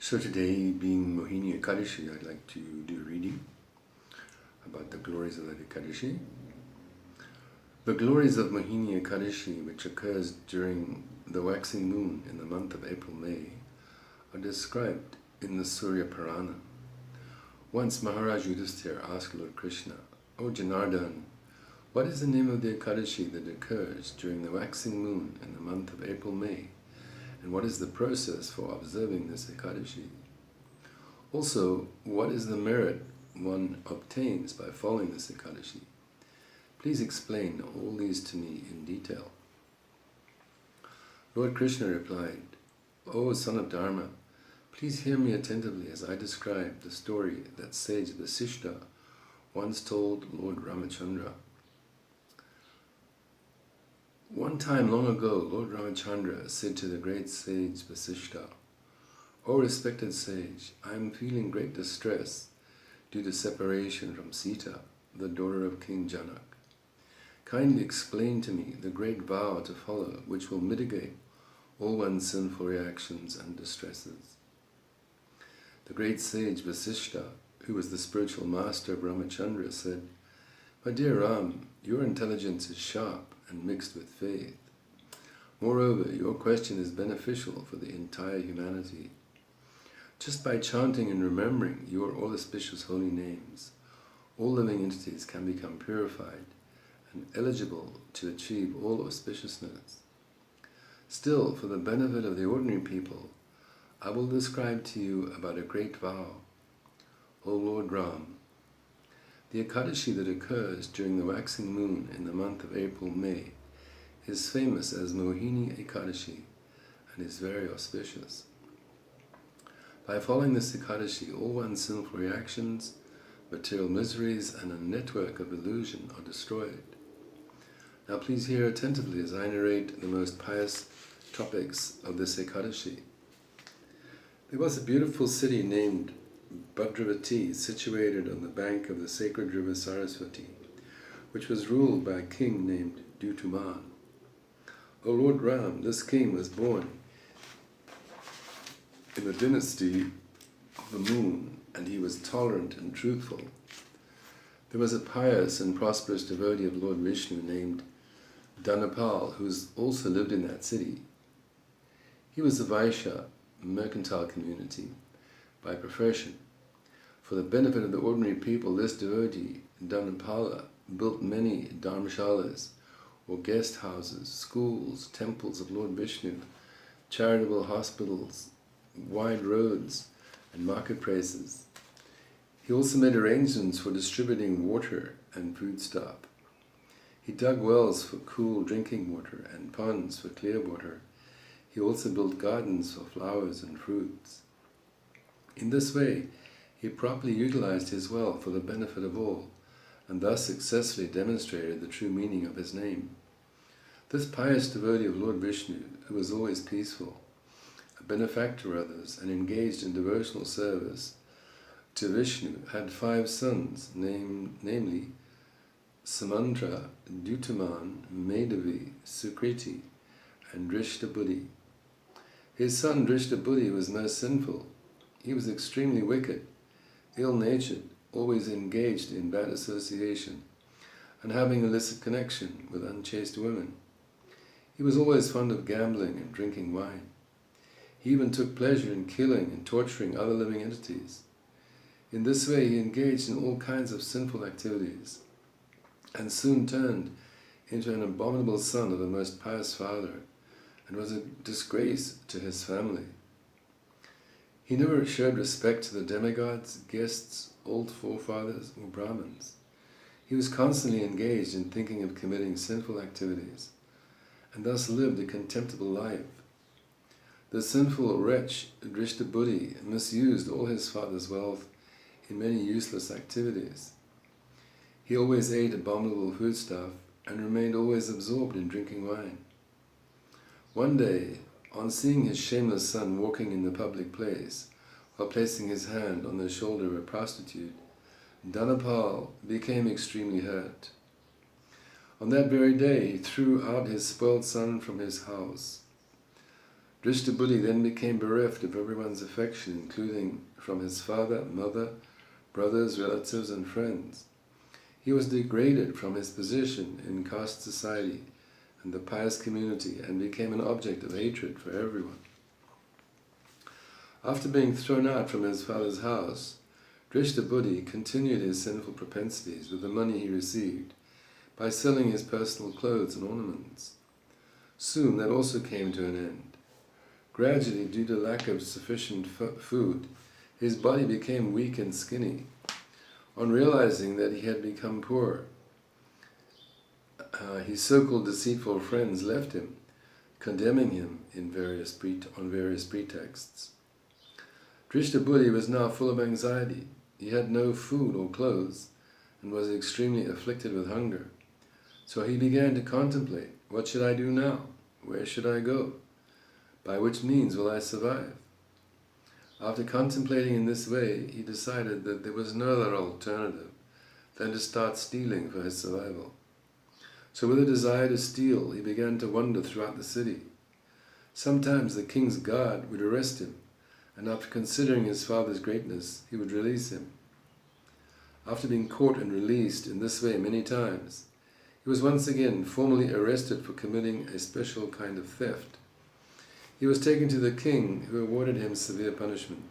So today, being Mohini Ekadashi, I'd like to do a reading about the glories of that Ekadashi. The glories of Mohini Ekadashi, which occurs during the waxing moon in the month of April-May, are described in the Surya Purana. Once Maharaj Yudhisthira asked Lord Krishna, "O Janardhan, what is the name of the Ekadashi that occurs during the waxing moon in the month of April-May? And what is the process for observing this Ekadashi? Also, what is the merit one obtains by following this Ekadashi? Please explain all these to me in detail." Lord Krishna replied, "O son of Dharma, please hear me attentively as I describe the story that sage Vasistha once told Lord Ramachandra. One time long ago, Lord Ramachandra said to the great sage Vasistha, 'O respected sage, I am feeling great distress due to separation from Sita, the daughter of King Janak. Kindly explain to me the great vow to follow which will mitigate all one's sinful reactions and distresses.' The great sage Vasistha, who was the spiritual master of Ramachandra, said, 'My dear Ram, your intelligence is sharp and mixed with faith. Moreover, your question is beneficial for the entire humanity. Just by chanting and remembering your all-auspicious holy names, all living entities can become purified and eligible to achieve all auspiciousness. Still, for the benefit of the ordinary people, I will describe to you about a great vow. O Lord Ram, the Ekadashi that occurs during the waxing moon in the month of April-May is famous as Mohini Ekadashi and is very auspicious. By following this Ekadashi, all one's sinful reactions, material miseries, and a network of illusion are destroyed. Now please hear attentively as I narrate the most pious topics of this Ekadashi. There was a beautiful city named Bhadravati, situated on the bank of the sacred river Saraswati, which was ruled by a king named Dutuman. O Lord Ram, this king was born in the dynasty of the moon, and he was tolerant and truthful. There was a pious and prosperous devotee of Lord Vishnu named Dhanapal, who also lived in that city. He was a Vaishya, mercantile community, by profession. For the benefit of the ordinary people, this devotee, Dhanapala, built many dharmashalas, or guest houses, schools, temples of Lord Vishnu, charitable hospitals, wide roads, and marketplaces. He also made arrangements for distributing water and foodstuff. He dug wells for cool drinking water and ponds for clear water. He also built gardens for flowers and fruits. In this way, he properly utilized his wealth for the benefit of all, and thus successfully demonstrated the true meaning of his name. This pious devotee of Lord Vishnu, who was always peaceful, a benefactor of others, and engaged in devotional service to Vishnu, had 5 sons, namely Samantra, Dutuman, Medavi, Sukriti, and Drishtabuddhi. His son Drishtabuddhi was most sinful. He was extremely wicked, ill-natured, always engaged in bad association, and having illicit connection with unchaste women. He was always fond of gambling and drinking wine. He even took pleasure in killing and torturing other living entities. In this way he engaged in all kinds of sinful activities, and soon turned into an abominable son of the most pious father, and was a disgrace to his family. He never showed respect to the demigods, guests, old forefathers, or Brahmins. He was constantly engaged in thinking of committing sinful activities, and thus lived a contemptible life. The sinful wretch Drishtabuddhi misused all his father's wealth in many useless activities. He always ate abominable foodstuff and remained always absorbed in drinking wine. One day, on seeing his shameless son walking in the public place while placing his hand on the shoulder of a prostitute, Dhanapal became extremely hurt. On that very day, he threw out his spoiled son from his house. Drishtabuddhi then became bereft of everyone's affection, including from his father, mother, brothers, relatives, and friends. He was degraded from his position in caste society and the pious community and became an object of hatred for everyone. After being thrown out from his father's house, Drishtabuddhi continued his sinful propensities with the money he received by selling his personal clothes and ornaments. Soon that also came to an end. Gradually, due to lack of sufficient food, his body became weak and skinny. On realizing that he had become poor, his so-called deceitful friends left him, condemning him on various pretexts. Drishtabuddhi was now full of anxiety. He had no food or clothes and was extremely afflicted with hunger. So he began to contemplate, what should I do now? Where should I go? By which means will I survive? After contemplating in this way, he decided that there was no other alternative than to start stealing for his survival. So with a desire to steal, he began to wander throughout the city. Sometimes the king's guard would arrest him, and after considering his father's greatness, he would release him. After being caught and released in this way many times, he was once again formally arrested for committing a special kind of theft. He was taken to the king, who awarded him severe punishment.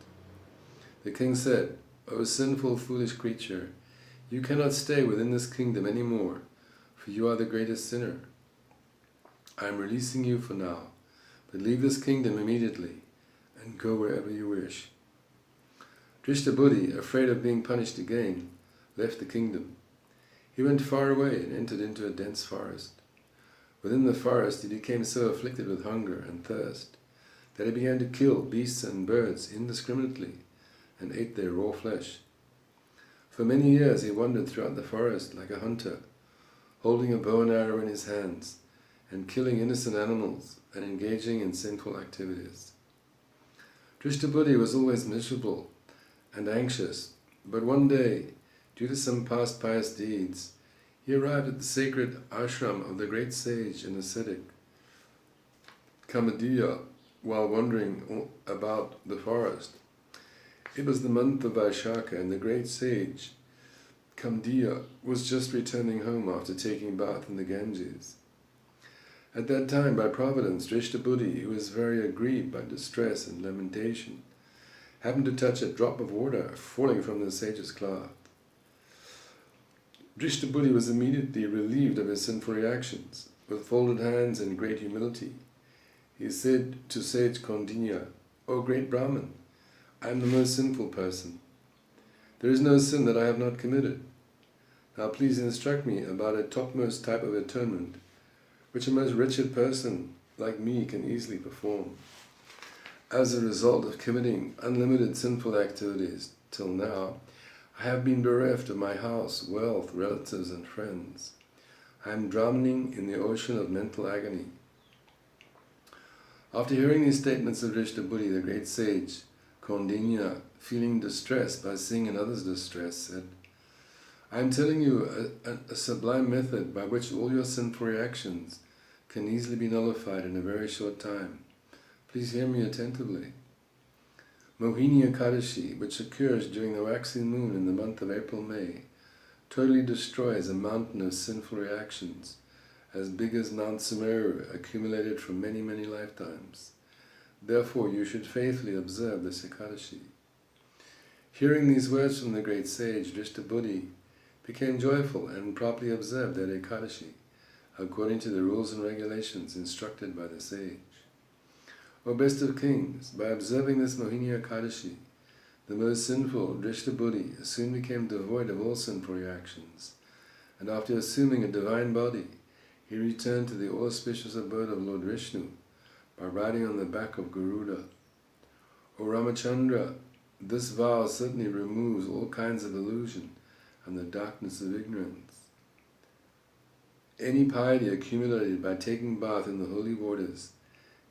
The king said, "O sinful, foolish creature, you cannot stay within this kingdom any more, for you are the greatest sinner. I am releasing you for now, but leave this kingdom immediately and go wherever you wish." Drishtabuddhi, afraid of being punished again, left the kingdom. He went far away and entered into a dense forest. Within the forest he became so afflicted with hunger and thirst that he began to kill beasts and birds indiscriminately and ate their raw flesh. For many years he wandered throughout the forest like a hunter, holding a bow and arrow in his hands and killing innocent animals and engaging in sinful activities. Drishtabuddhi was always miserable and anxious, but one day, due to some past pious deeds, he arrived at the sacred ashram of the great sage and ascetic Kamadiya while wandering about the forest. It was the month of Vaishakha, and the great sage Kamadiya was just returning home after taking a bath in the Ganges. At that time, by providence, Drishtabuddhi, who was very aggrieved by distress and lamentation, happened to touch a drop of water falling from the sage's cloth. Drishtabuddhi was immediately relieved of his sinful reactions. With folded hands and great humility, he said to sage Kaundinya, "O great Brahman, I am the most sinful person. There is no sin that I have not committed. Now please instruct me about a topmost type of atonement, which a most wretched person like me can easily perform. As a result of committing unlimited sinful activities till now, I have been bereft of my house, wealth, relatives, and friends. I am drowning in the ocean of mental agony." After hearing these statements of Drishtabuddhi, the great sage Kaundinya, feeling distressed by seeing another's distress, said, "I am telling you a sublime method by which all your sinful reactions can easily be nullified in a very short time. Please hear me attentively. Mohini Ekadashi, which occurs during the waxing moon in the month of April-May, totally destroys a mountain of sinful reactions as big as Mount Sumeru, accumulated from many, many lifetimes. Therefore you should faithfully observe this Ekadashi." Hearing these words from the great sage, Drishtabuddhi became joyful and properly observed that Ekadashi, according to the rules and regulations instructed by the sage. O best of kings, by observing this Mohini Ekadashi, the most sinful Drishtabuddhi soon became devoid of all sinful reactions, and after assuming a divine body, he returned to the auspicious abode of Lord Vishnu by riding on the back of Garuda. O Ramachandra, this vow certainly removes all kinds of illusion and the darkness of ignorance. Any piety accumulated by taking bath in the holy waters,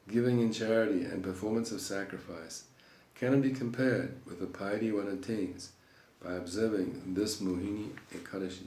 giving in charity, and performance of sacrifice cannot be compared with the piety one attains by observing this Mohini Ekadashi.